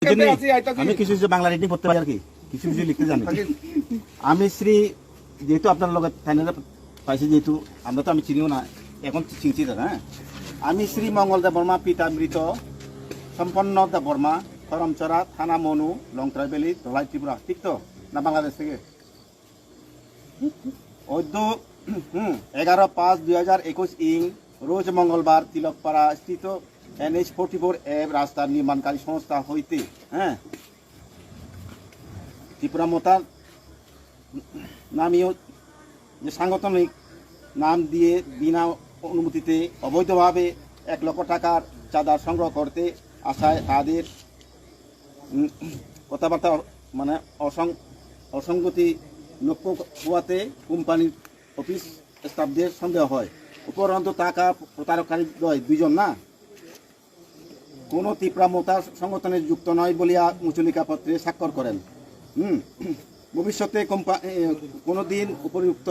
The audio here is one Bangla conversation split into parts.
আমি কিছু কিছু বাংলা রিডিং করতে পারি আর কি, কিছু কিছু লিখতে জানি। আমি শ্রী, যেহেতু আপনার লোক পাইছে, যেহেতু আমরা তো আমি চিনিও না, এখন চিনছি দাদা। হ্যাঁ, আমি শ্রী মঙ্গলদা বর্মা, পিতা মৃত সম্পন্ন দা বর্মা, করমচরা, থানা মনু, লং ট্রাইবেলি, ধলাই, ত্রিপুরা। ঠিক তো না? বাংলাদেশ থেকে 11/5/2021 ইং রোজ মঙ্গলবার তিলকপাড়া স্থিত NH-44 রাস্তার নির্মাণকারী সংস্থা হইতে, হ্যাঁ, ত্রিপুরা মোতা নামীয় যে সাংগঠনিক নাম দিয়ে বিনা অনুমতিতে অবৈধভাবে 1 লক্ষ টাকার চাঁদা সংগ্রহ করতে আসায় তাদের কথাবার্তা মানে অসঙ্গতি লক্ষ্য হওয়াতে কোম্পানির অফিস স্টাফদের সন্দেহ হয়। উপরন্ত টাকা প্রতারককারী 2জন না কোনো ত্রিপুরা মোতা সংগঠনে যুক্ত নয় বলিয়া মুচলিকা পত্রে স্বাক্ষর করেন। ভবিষ্যতে কোনো দিন উপযুক্ত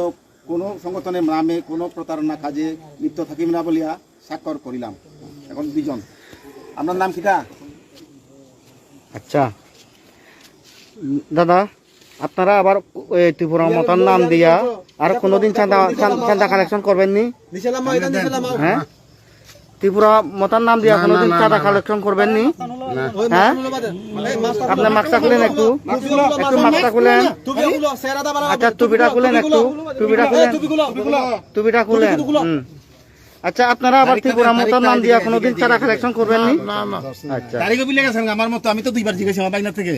কোনো সংগঠনের নামে কোনো প্রতারণা কাজে লিপ্ত থাকিব না বলিয়া স্বাক্ষর করিলাম। এখন 2জন। আপনার নাম কিটা? আচ্ছা দাদা, আপনারা আবার ত্রিপুরা মতার নাম দিয়া আর কোনোদিন চাঁদা কালেকশন করবেন নি? হ্যাঁ, ত্রিপুরা মতার নাম দিয়া কোনোদিন চাঁদা কালেকশন করবেন নি? হ্যাঁ, আপনার মাস্কটা খুলেন, একটু মাস্কটা খুলেন। আচ্ছা, টুপিটা খুলেন, একটু টুপিটা খুলেন। আচ্ছা, আপনারা আবার ত্রিপুরা মতার নাম দিয়া কোনোদিন চাঁদা কালেকশন করবেন নি? আচ্ছা, আমার মতো আমি তো 2বার জিজ্ঞাসা বাইনা থেকে।